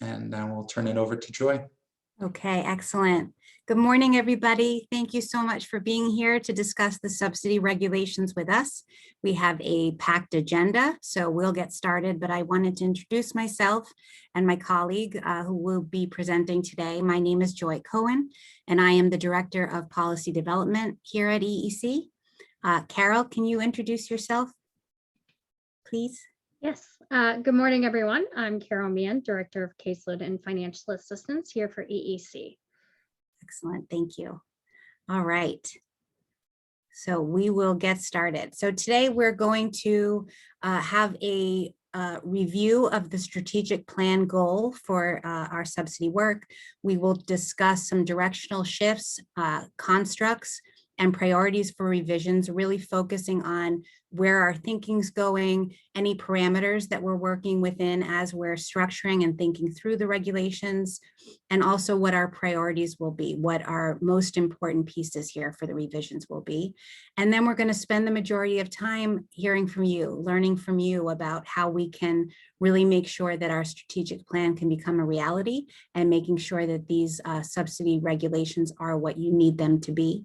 and we'll turn it over to Joy. Okay, excellent. Good morning, everybody. Thank you so much for being here to discuss the subsidy regulations with us. We have a packed agenda, so we'll get started, but I wanted to introduce myself and my colleague who will be presenting today. My name is Joy Cohen, and I am the Director of Policy Development here at EEC. Carol, can you introduce yourself, please? Yes. Good morning, everyone. I'm Carol Meehan, Director of Caseload and Financial Assistance here for EEC. Excellent. Thank you. All right. So we will get started. So today we're going to have a review of the strategic plan goal for our subsidy work. We will discuss some directional shifts, constructs, and priorities for revisions, really focusing on where our thinking's going, any parameters that we're working within as we're structuring and thinking through the regulations, and also what our priorities will be, what our most important pieces here for the revisions will be. And then we're going to spend the majority of time hearing from you, learning from you about how we can really make sure that our strategic plan can become a reality and making sure that these subsidy regulations are what you need them to be.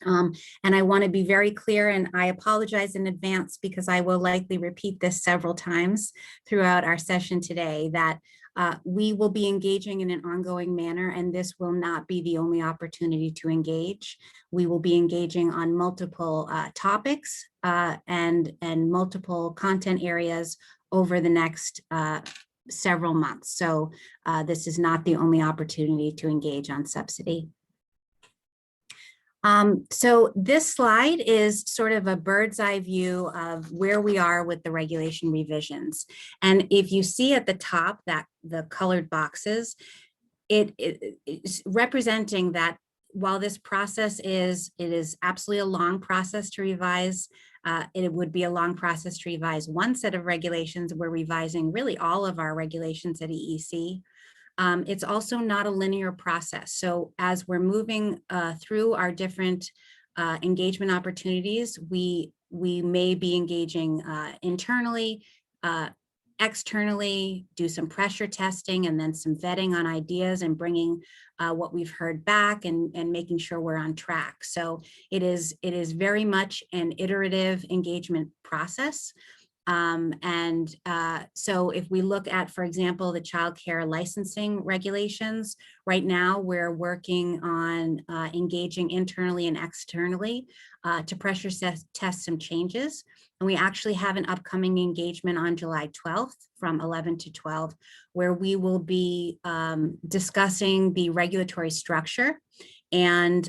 And I want to be very clear, and I apologize in advance because I will likely repeat this several times throughout our session today, that we will be engaging in an ongoing manner, and this will not be the only opportunity to engage. We will be engaging on multiple topics and multiple content areas over the next several months. So this is not the only opportunity to engage on subsidy. So this slide is sort of a bird's eye view of where we are with the regulation revisions. And if you see at the top that the colored boxes, it's representing that while this process it is absolutely a long process to revise. It would be a long process to revise one set of regulations. We're revising really all of our regulations at EEC. It's also not a linear process. So as we're moving through our different engagement opportunities, we may be engaging internally, externally, do some pressure testing, and then some vetting on ideas and bringing what we've heard back and making sure we're on track. So it is very much an iterative engagement process. So if we look at, for example, the child care licensing regulations, right now we're working on engaging internally and externally to pressure test some changes. And we actually have an upcoming engagement on July 12th from 11 to 12, where we will be discussing the regulatory structure and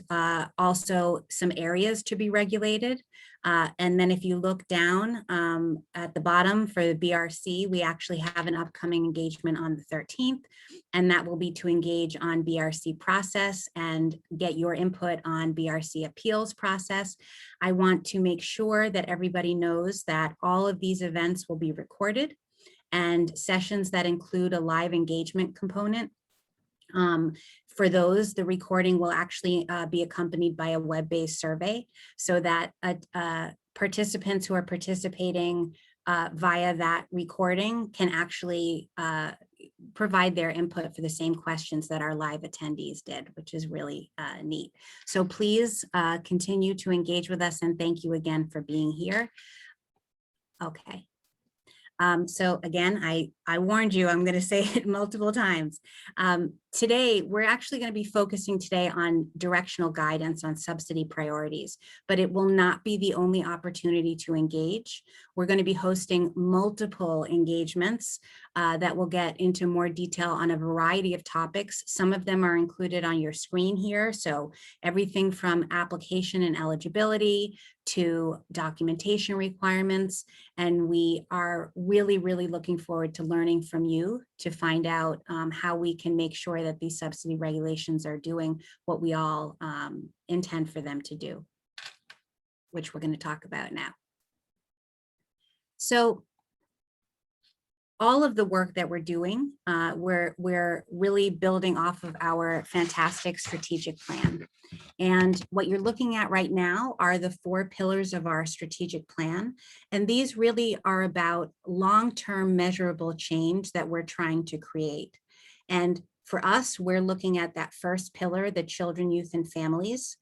also some areas to be regulated. And then if you look down at the bottom for the BRC, we actually have an upcoming engagement on the 13th, and that will be to engage on BRC process and get your input on BRC appeals process. I want to make sure that everybody knows that all of these events will be recorded, and sessions that include a live engagement component. For those, the recording will actually be accompanied by a web-based survey so that participants who are participating via that recording can actually provide their input for the same questions that our live attendees did, which is really neat. So please continue to engage with us, and thank you again for being here. Okay. So again, I warned you, I'm going to say it multiple times. Today, we're actually going to be focusing today on directional guidance on subsidy priorities, but it will not be the only opportunity to engage. We're going to be hosting multiple engagements that will get into more detail on a variety of topics. Some of them are included on your screen here. So everything from application and eligibility to documentation requirements. And we are really, really looking forward to learning from you to find out how we can make sure that these subsidy regulations are doing what we all intend for them to do, which we're going to talk about now. So all of the work that we're doing, we're really building off of our fantastic strategic plan. And what you're looking at right now are the 4 pillars of our strategic plan. And these really are about long-term measurable change that we're trying to create. And for us, we're looking at that first pillar, the children, youth, and families.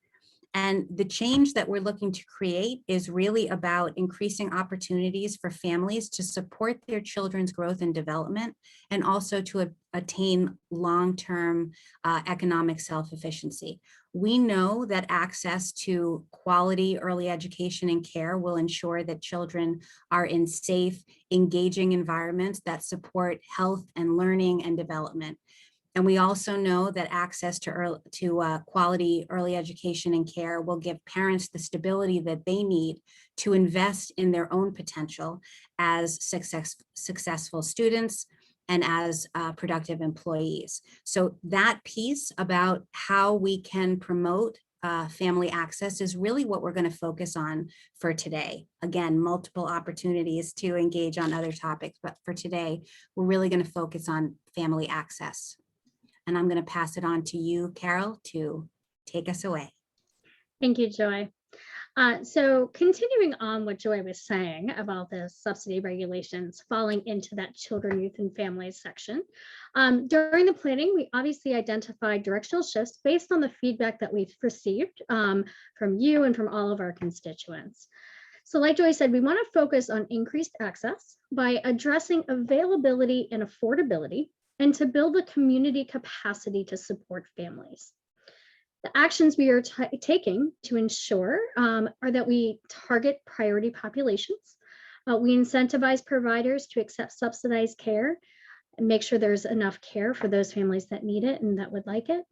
And the change that we're looking to create is really about increasing opportunities for families to support their children's growth and development, and also to attain long-term economic self-sufficiency. We know that access to quality early education and care will ensure that children are in safe, engaging environments that support health and learning and development. And we also know that access to quality early education and care will give parents the stability that they need to invest in their own potential as successful students and as productive employees. So that piece about how we can promote family access is really what we're going to focus on for today. Again, multiple opportunities to engage on other topics, but for today, we're really going to focus on family access. And I'm going to pass it on to you, Carol, to take us away. Thank you, Joy. So continuing on what Joy was saying about the subsidy regulations falling into that children, youth, and families section. During the planning, we obviously identified directional shifts based on the feedback that we've received from you and from all of our constituents. So like Joy said, we want to focus on increased access by addressing availability and affordability, and to build a community capacity to support families. The actions we are taking to ensure are that we target priority populations. We incentivize providers to accept subsidized care and make sure there's enough care for those families that need it and that would like it,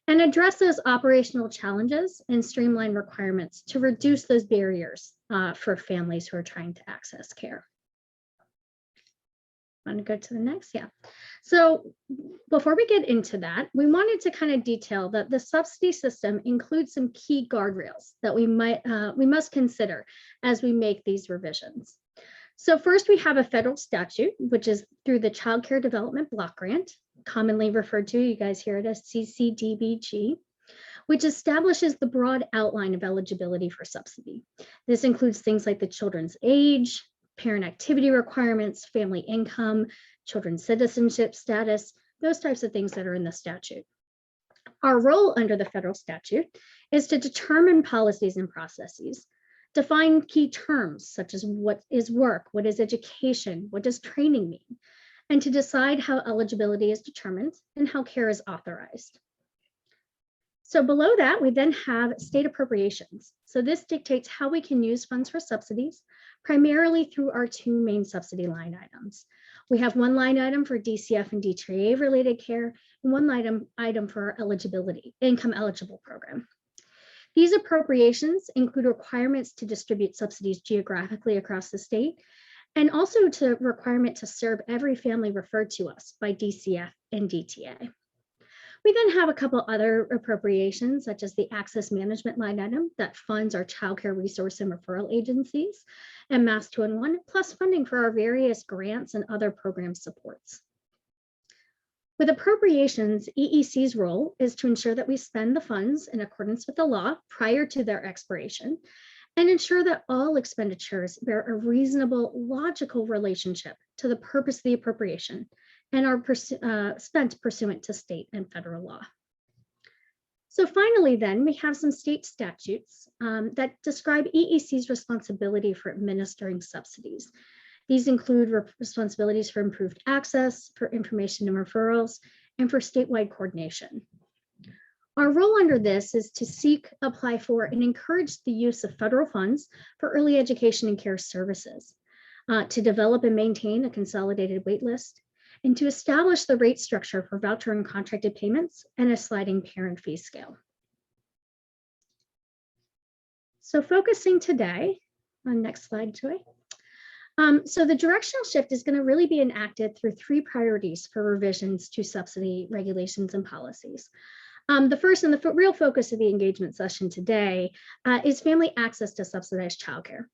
and address those operational challenges and streamline requirements to reduce those barriers for families who are trying to access care. Want to go to the next? Yeah. So before we get into that, we wanted to kind of detail that the subsidy system includes some key guardrails that we must consider as we make these revisions. So first, we have a federal statute, which is through the Child Care Development Block Grant, commonly referred to, you guys hear it as Ccdbg, which establishes the broad outline of eligibility for subsidy. This includes things like the children's age, parent activity requirements, family income, children's citizenship status, those types of things that are in the statute. Our role under the federal statute is to determine policies and processes, define key terms such as what is work, what is education, what does training mean, and to decide how eligibility is determined and how care is authorized. So below that, we then have state appropriations. So this dictates how we can use funds for subsidies, primarily through our two main subsidy line items. We have one line item for DCF and DTA related care, and one item for our eligibility, income eligible program. These appropriations include requirements to distribute subsidies geographically across the state, and also to requirement to serve every family referred to us by DCF and DTA. We then have a couple other appropriations, such as the access management line item that funds our childcare resource and referral agencies and Mass 2-in-1, plus funding for our various grants and other program supports. With appropriations, EEC's role is to ensure that we spend the funds in accordance with the law prior to their expiration and ensure that all expenditures bear a reasonable, logical relationship to the purpose of the appropriation and are spent pursuant to state and federal law. So finally, then, we have some state statutes that describe EEC's responsibility for administering subsidies. These include responsibilities for improved access, for information and referrals, and for statewide coordination. Our role under this is to seek, apply for, and encourage the use of federal funds for early education and care services, to develop and maintain a consolidated waitlist, and to establish the rate structure for voucher and contracted payments and a sliding parent fee scale. So focusing today on next slide, Joy. So the directional shift is going to really be enacted through three priorities for revisions to subsidy regulations and policies. The first and the real focus of the engagement session today is family access to subsidized childcare.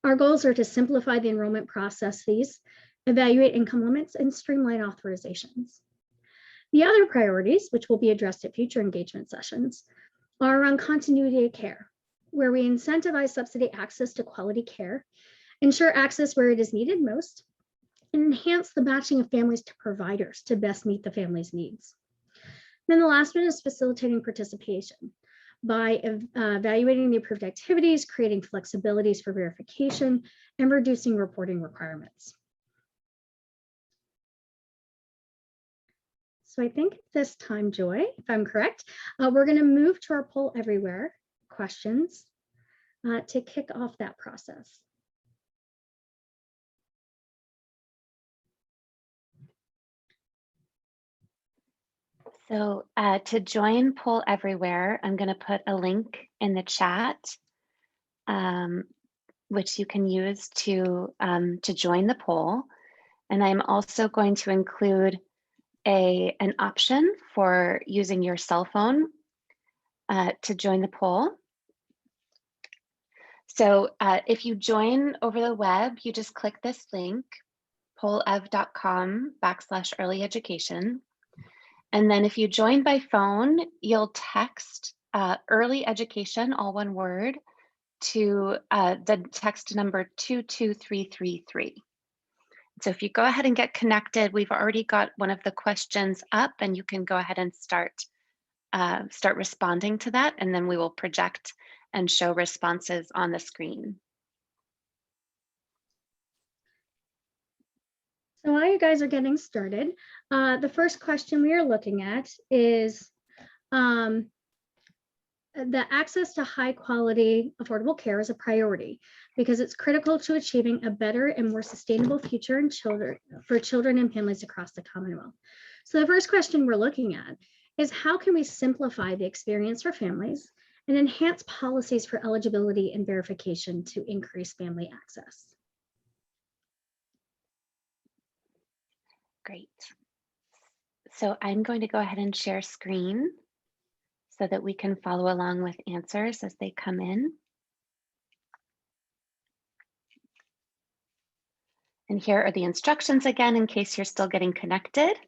Our goals are to simplify the enrollment processes, evaluate income limits, and streamline authorizations. The other priorities, which will be addressed at future engagement sessions, are around continuity of care, where we incentivize subsidy access to quality care, ensure access where it is needed most, enhance the matching of families to providers to best meet the family's needs. Then the last one is facilitating participation by evaluating the approved activities, creating flexibilities for verification, and reducing reporting requirements. So I think this time, Joy, if I'm correct, we're going to move to our poll everywhere questions to kick off that process. So to join Poll Everywhere, I'm going to put a link in the chat, which you can use to join the poll. And I'm also going to include an option for using your cell phone to join the poll. So if you join over the web, you just click this link, pollev.com/early education. And then if you join by phone, you'll text early education, all one word, to the text number 22333. So if you go ahead and get connected, we've already got one of the questions up, and you can go ahead and start responding to that, and then we will project and show responses on the screen. So while you guys are getting started, the first question we are looking at is the access to high quality, affordable care is a priority because it's critical to achieving a better and more sustainable future for children and families across the Commonwealth. So the first question we're looking at is how can we simplify the experience for families and enhance policies for eligibility and verification to increase family access? Great. So I'm going to go ahead and share screen so that we can follow along with answers as they come in. And here are the instructions again, in case you're still getting connected.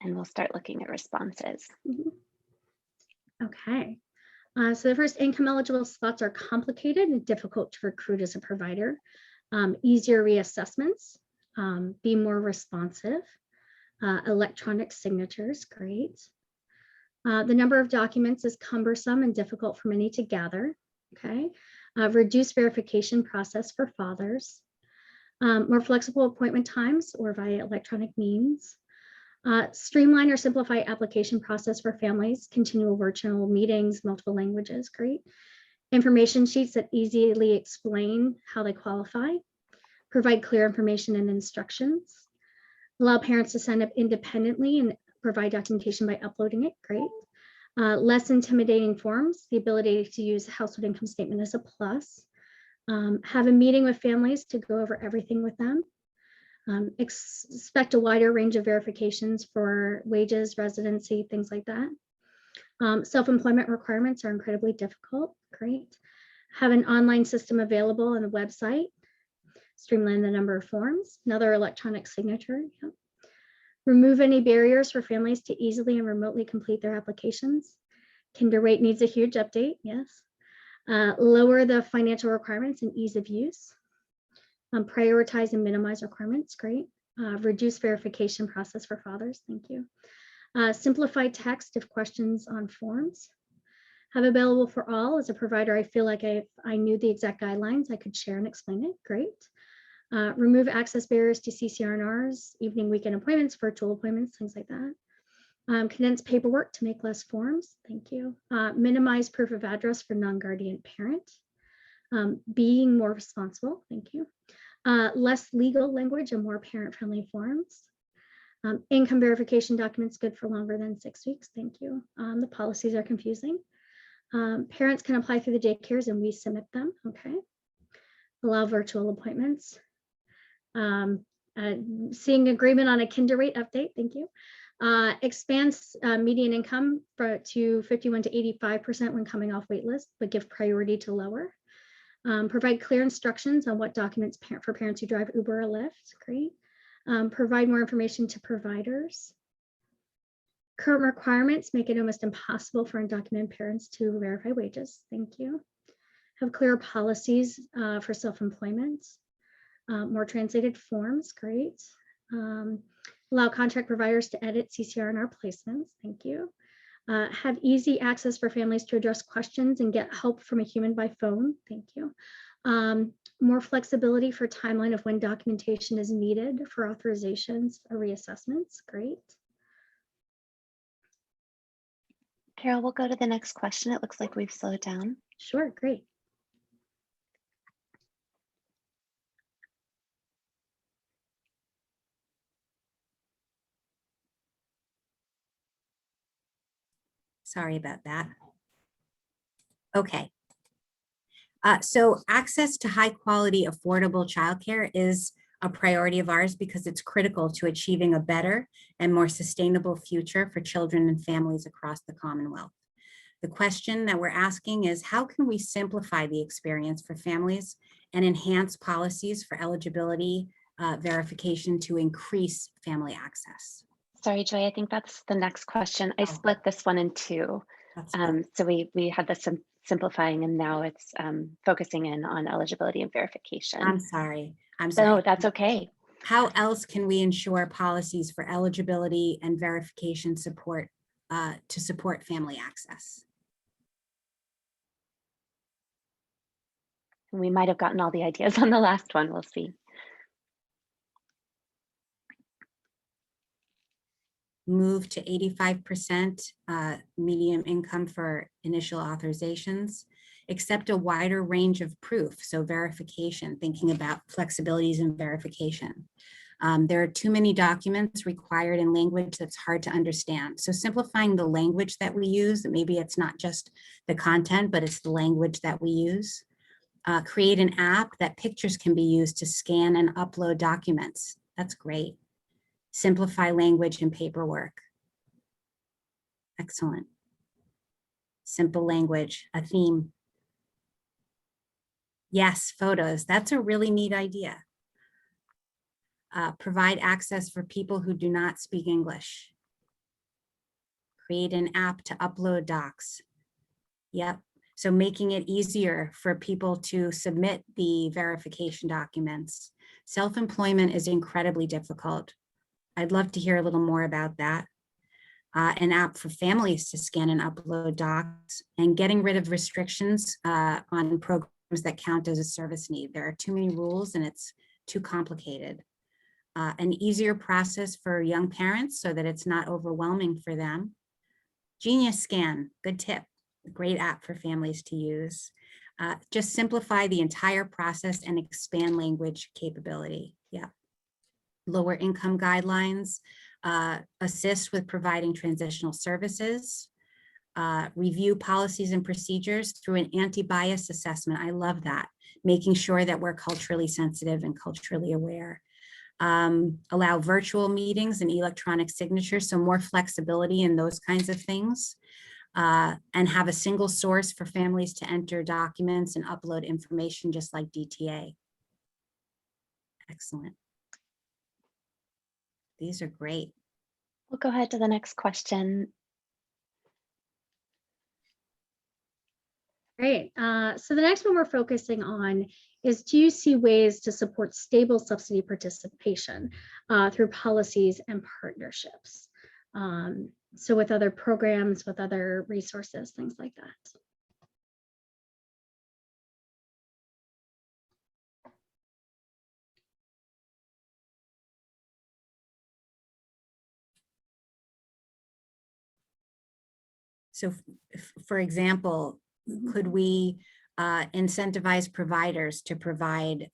And we'll start looking at responses. Okay. So the first, income eligible spots are complicated and difficult to recruit as a provider. Easier reassessments, be more responsive, electronic signatures, great. The number of documents is cumbersome and difficult for many to gather, okay. Reduce verification process for fathers, more flexible appointment times or via electronic means. Streamline or simplify application process for families, continual virtual meetings, multiple languages, great. Information sheets that easily explain how they qualify, provide clear information and instructions, allow parents to sign up independently and provide documentation by uploading it, great. Less intimidating forms, the ability to use household income statement is a plus. Have a meeting with families to go over everything with them. Expect a wider range of verifications for wages, residency, things like that. Self-employment requirements are incredibly difficult, great. Have an online system available on the website. Streamline the number of forms, another electronic signature. Yep. Remove any barriers for families to easily and remotely complete their applications. Kinder rate needs a huge update, yes. Lower the financial requirements and ease of use. Prioritize and minimize requirements, great. Reduce verification process for fathers, thank you. Simplify text if questions on forms. Have available for all. As a provider, I feel like I knew the exact guidelines, I could share and explain it, great. Remove access barriers to CCR&Rs, evening, weekend appointments, virtual appointments, things like that. Condense paperwork to make less forms, thank you. Minimize proof of address for non-guardian parent. Being more responsible, thank you. Less legal language and more parent-friendly forms. Income verification documents good for longer than 6 weeks, thank you. The policies are confusing. Parents can apply through the daycares and we submit them, okay. Allow virtual appointments. Seeing agreement on a kinder rate update, thank you. Expands median income to 51 to 85% when coming off waitlist, but give priority to lower. Provide clear instructions on what documents for parents who drive Uber or Lyft, great. Provide more information to providers. Current requirements make it almost impossible for undocumented parents to verify wages, thank you. have clearer policies for self-employment, more translated forms, great. Allow contract providers to edit CCR in our placements, thank you. Have easy access for families to address questions and get help from a human by phone, thank you. More flexibility for timeline of when documentation is needed for authorizations or reassessments, great. Carol, we'll go to the next question. It looks like we've slowed down. Sure, great. Sorry about that. Okay. So access to high quality, affordable childcare is a priority of ours because it's critical to achieving a better and more sustainable future for children and families across the Commonwealth. The question that we're asking is, how can we simplify the experience for families and enhance policies for eligibility verification to increase family access? Sorry, Joy, I think that's the next question. I Oh. split this one in two. So we had this simplifying, and now it's focusing in on eligibility and verification. I'm sorry. I'm sorry. No, that's okay. How else can we ensure policies for eligibility and verification support to support family access? We might have gotten all the ideas on the last one. We'll see. Move to 85% median income for initial authorizations, accept a wider range of proof, so verification, thinking about flexibilities in verification. There are too many documents required in language that's hard to understand. So simplifying the language that we use, maybe it's not just the content, but it's the language that we use. Create an app that pictures can be used to scan and upload documents. That's great. Simplify language and paperwork. Excellent. Simple language, a theme. Yes, photos. That's a really neat idea. Provide access for people who do not speak English. Create an app to upload docs. Yep. So making it easier for people to submit the verification documents. Self-employment is incredibly difficult. I'd love to hear a little more about that. An app for families to scan and upload docs, and getting rid of restrictions on programs that count as a service need. There are too many rules and it's too complicated. An easier process for young parents so that it's not overwhelming for them. Genius Scan, good tip, great app for families to use. Just simplify the entire process and expand language capability. Yeah. Lower income guidelines, assist with providing transitional services, review policies and procedures through an anti-bias assessment. I love that. Making sure that we're culturally sensitive and culturally aware. Allow virtual meetings and electronic signatures, so more flexibility in those kinds of things. And have a single source for families to enter documents and upload information just like DTA. Excellent. These are great. We'll go ahead to the next question. Great. So the next one we're focusing on is, do you see ways to support stable subsidy participation through policies and partnerships? So with other programs, with other resources, things like that. So for example, could we incentivize providers to provide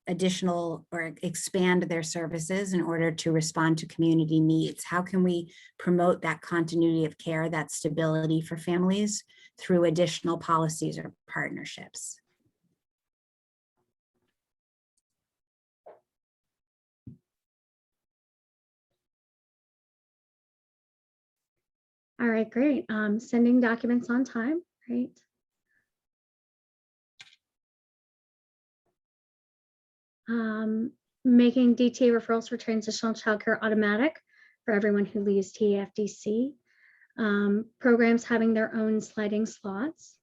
additional or expand their services in order to respond to community needs? How can we promote that continuity of care, that stability for families through additional policies or partnerships? All right, great. Sending documents on time, great. Making DTA referrals for transitional childcare automatic for everyone who leaves TAFDC. Programs having their own sliding slots.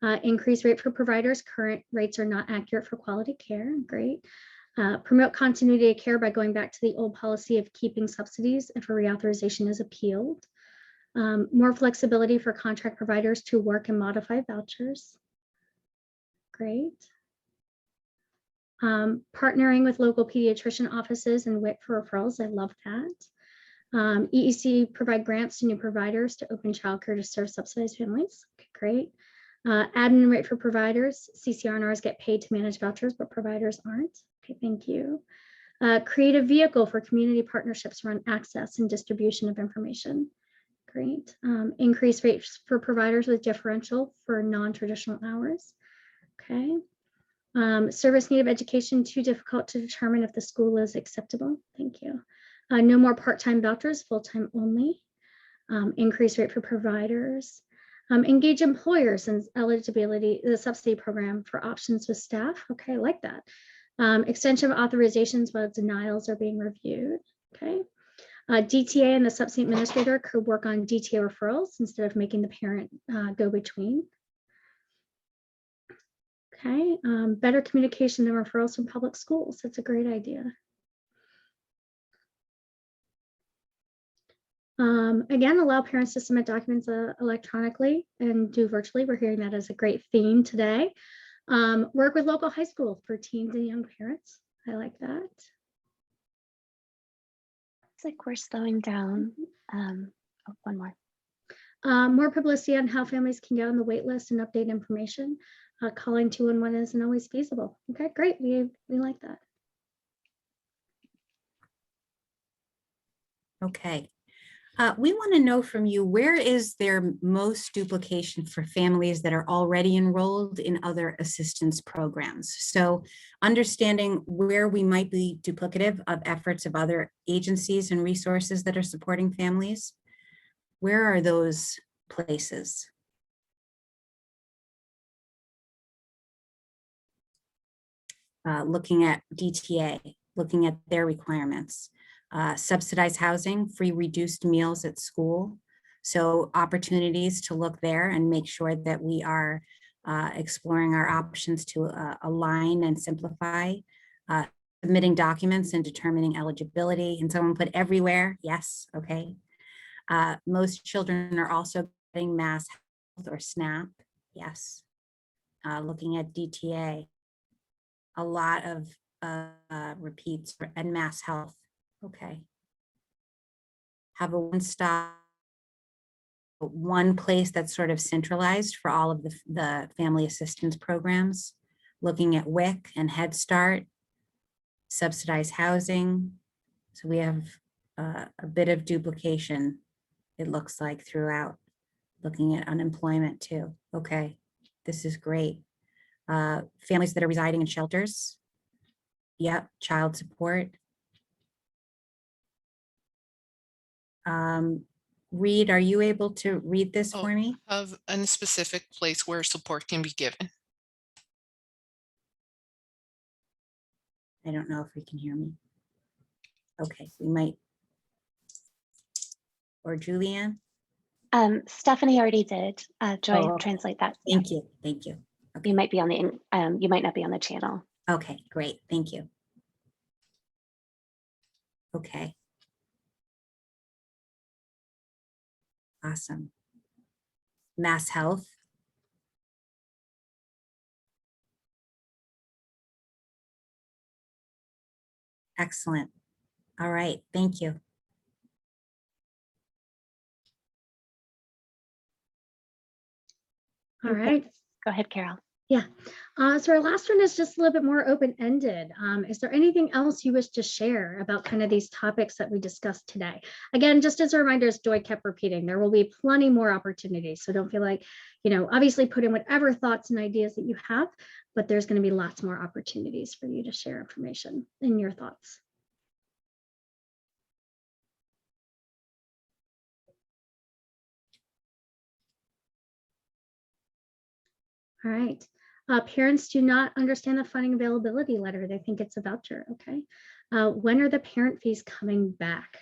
Increase rate for providers. Current rates are not accurate for quality care. Great. Promote continuity of care by going back to the old policy of keeping subsidies if a reauthorization is appealed. More flexibility for contract providers to work and modify vouchers. Great. Partnering with local pediatrician offices and WIC for referrals. I love that. EEC provide grants to new providers to open childcare to serve subsidized families. Okay, great. Admin rate for providers. CCRNRs get paid to manage vouchers, but providers aren't. Okay, thank you. Create a vehicle for community partnerships around access and distribution of information. Great. Increase rates for providers with differential for non-traditional hours. Okay. Service need of education too difficult to determine if the school is acceptable. Thank you. No more part-time vouchers, full-time only. Increase rate for providers. Engage employers in eligibility, the subsidy program for options with staff. Okay, I like that. Extension of authorizations while denials are being reviewed. Okay. DTA and the subsidy administrator could work on DTA referrals instead of making the parent go between. Okay, better communication and referrals from public schools. That's a great idea. Again, allow parents to submit documents electronically and do virtually. We're hearing that as a great theme today. Work with local high school for teens and young parents. I like that. It's like we're slowing down. Oh, one more. More publicity on how families can get on the wait list and update information. Calling 211 isn't always feasible. Okay, great. We like that. Okay. We want to know from you, where is there most duplication for families that are already enrolled in other assistance programs? So understanding where we might be duplicative of efforts of other agencies and resources that are supporting families. Where are those places? Looking at DTA, looking at their requirements. Subsidized housing, free reduced meals at school. So opportunities to look there and make sure that we are exploring our options to align and simplify. Submitting documents and determining eligibility. And someone put everywhere, yes, okay. Most children are also getting Mass Health or SNAP, yes. Looking at DTA, a lot of repeats and Mass Health. Okay. Have a one place that's sort of centralized for all of the family assistance programs, looking at WIC and Head Start, subsidized housing. So we have a bit of duplication, it looks like, throughout, looking at unemployment too. Okay, this is great. Families that are residing in shelters. Yep, child support. Reed, are you able to read this for me? Of a specific place where support can be given. I don't know if we can hear me. Okay, we might. Or Julianne? Stephanie already did. Joy, Oh, okay. translate that. Thank you, thank you. Okay. You might be on the you might not be on the channel. Okay, great, thank you. Okay. Awesome. Mass Health. Excellent. All right, thank you. All right. Go ahead, Carol. Yeah. So our last one is just a little bit more open-ended. Is there anything else you wish to share about kind of these topics that we discussed today? Again, just as a reminder, as Joy kept repeating, there will be plenty more opportunities. So don't feel like, obviously put in whatever thoughts and ideas that you have, but there's going to be lots more opportunities for you to share information and your thoughts. All right. Parents do not understand the funding availability letter. They think it's a voucher. Okay. When are the parent fees coming back?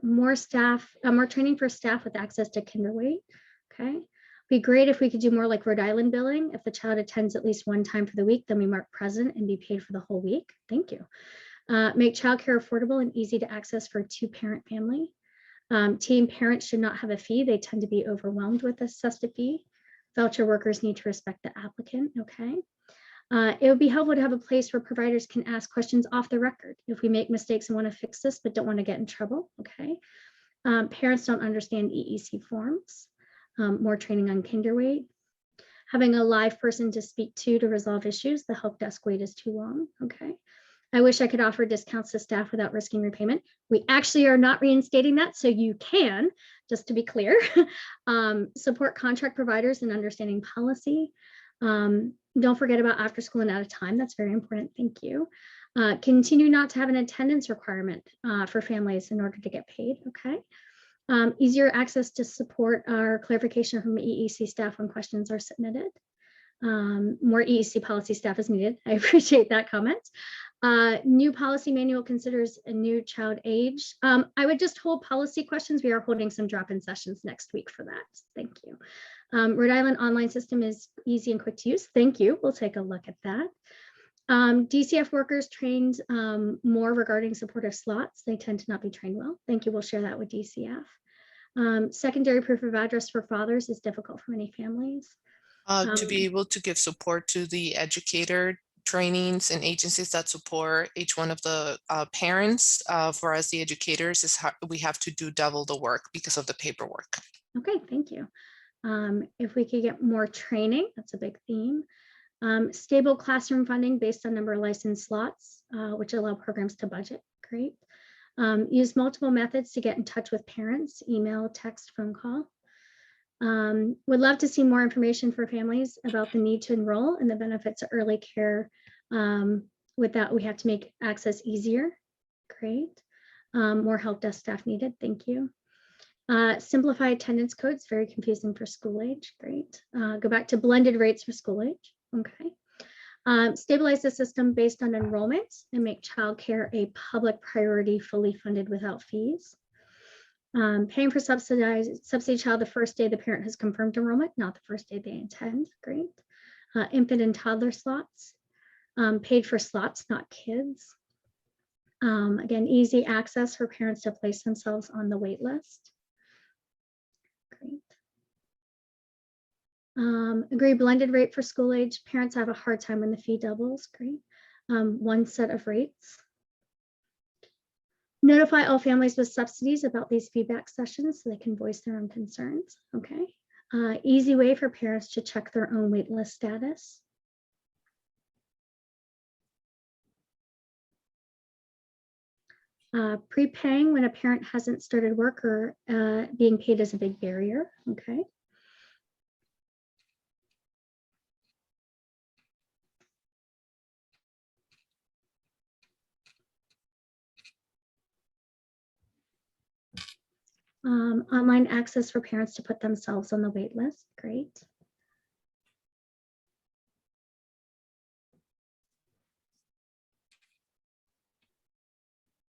More staff, more training for staff with access to Kinderweight. Okay. Be great if we could do more like Rhode Island billing. If the child attends at least one time for the week, then we mark present and be paid for the whole week. Thank you. Make childcare affordable and easy to access for a 2-parent family. Teen parents should not have a fee. They tend to be overwhelmed with a assessed fee. Voucher workers need to respect the applicant. Okay. It would be helpful to have a place where providers can ask questions off the record if we make mistakes and want to fix this, but don't want to get in trouble. Okay. Parents don't understand EEC forms. More training on kinder wait. Having a live person to speak to resolve issues. The help desk wait is too long. Okay. I wish I could offer discounts to staff without risking repayment. We actually are not reinstating that, so you can, just to be clear. Support contract providers in understanding policy. Don't forget about after school and out of time. That's very important. Thank you. Continue not to have an attendance requirement for families in order to get paid. Okay. Easier access to support our clarification from EEC staff when questions are submitted. More EEC policy staff is needed. I appreciate that comment. New policy manual considers a new child age. I would just hold policy questions. We are holding some drop-in sessions next week for that. Thank you. Rhode Island online system is easy and quick to use. Thank you. We'll take a look at that. DCF workers trained more regarding supportive slots. They tend to not be trained well. Thank you. We'll share that with DCF. Secondary proof of address for fathers is difficult for many families. To be able to give support to the educator trainings and agencies that support each one of the parents, for us, the educators, is how we have to do double the work because of the paperwork. Okay, thank you. If we could get more training, that's a big theme. Stable classroom funding based on number of licensed slots, which allow programs to budget. Great. Use multiple methods to get in touch with parents, email, text, phone call. Would love to see more information for families about the need to enroll and the benefits of early care. With that, we have to make access easier. Great. More help desk staff needed. Thank you. Simplify attendance codes, very confusing for school age. Great. Go back to blended rates for school age. Okay. Stabilize the system based on enrollment and make childcare a public priority, fully funded without fees. Paying for subsidy child the first day the parent has confirmed enrollment, not the first day they intend. Great. Infant and toddler slots. Paid for slots, not kids. Again, easy access for parents to place themselves on the wait list. Great. Agree blended rate for school age. Parents have a hard time when the fee doubles. Great. One set of rates. Notify all families with subsidies about these feedback sessions so they can voice their own concerns. Okay. Easy way for parents to check their own waitlist status. Prepaying when a parent hasn't started work or being paid is a big barrier. Okay. Online access for parents to put themselves on the wait list. Great.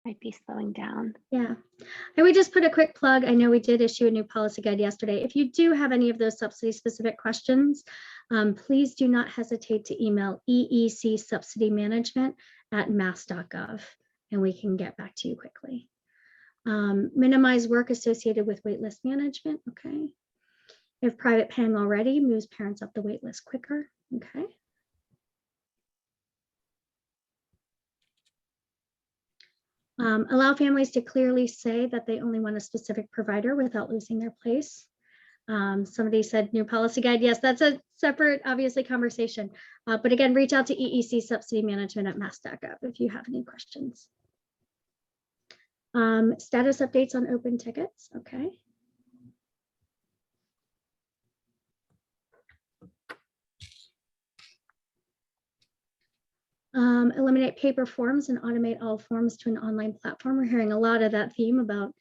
Might be slowing down. Yeah, and we just put a quick plug. I know we did issue a new policy guide yesterday. If you do have any of those subsidy specific questions, please do not hesitate to email EEC Subsidy Management at mass.gov and we can get back to you quickly. Minimize work associated with waitlist management. Okay. If private paying already, moves parents up the waitlist quicker. Okay. Allow families to clearly say that they only want a specific provider without losing their place. Somebody said new policy guide. Yes, that's a separate, obviously, conversation. But again, reach out to EEC Subsidy Management at mass.gov if you have any questions. Status updates on open tickets. Okay. Eliminate paper forms and automate all forms to an online platform. We're hearing a lot of that theme about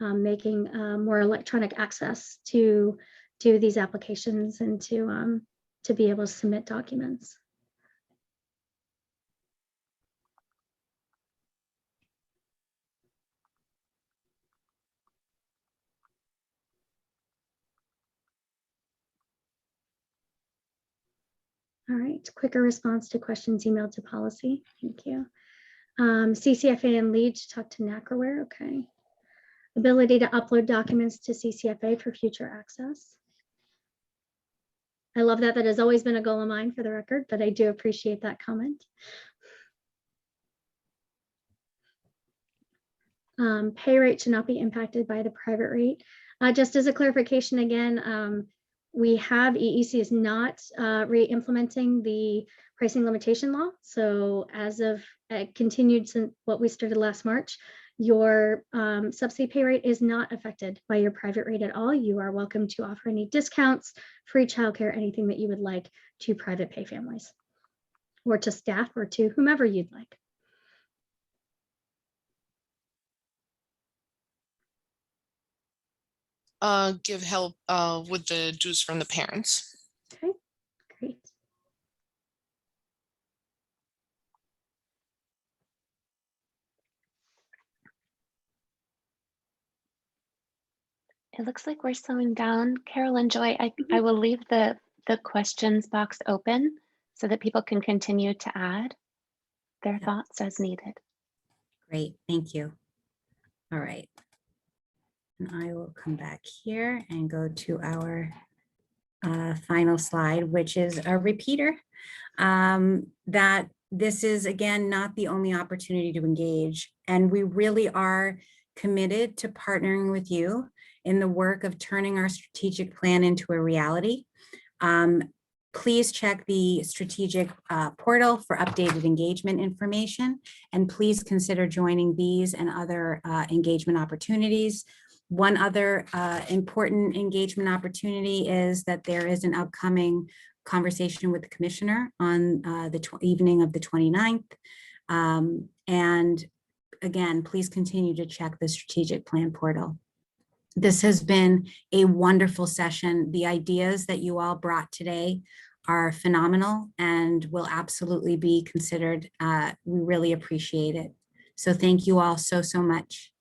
making more electronic access to these applications and to be able to submit documents. All right, quicker response to questions emailed to policy. Thank you. CCFA and lead to talk to NACRAWare. Okay. Ability to upload documents to CCFA for future access. I love that. That has always been a goal of mine, for the record, but I do appreciate that comment. Pay rate should not be impacted by the private rate. Just as a clarification again, we have EEC is not re-implementing the pricing limitation law. So as of continued since what we started last March, your subsidy pay rate is not affected by your private rate at all. You are welcome to offer any discounts, free childcare, anything that you would like to private pay families or to staff or to whomever you'd like. Give help with the dues from the parents. Okay, great. It looks like we're slowing down. Carol and Joy, I will leave the questions box open so that people can continue to add their thoughts as needed. Great, thank you. All right. And I will come back here and go to our final slide, which is a repeater. That this is, again, not the only opportunity to engage. And we really are committed to partnering with you in the work of turning our strategic plan into a reality. Please check the strategic portal for updated engagement information, and please consider joining these and other engagement opportunities. One other important engagement opportunity is that there is an upcoming conversation with the commissioner on the evening of the 29th. And again, please continue to check the strategic plan portal. This has been a wonderful session. The ideas that you all brought today are phenomenal and will absolutely be considered. We really appreciate it. So thank you all so much.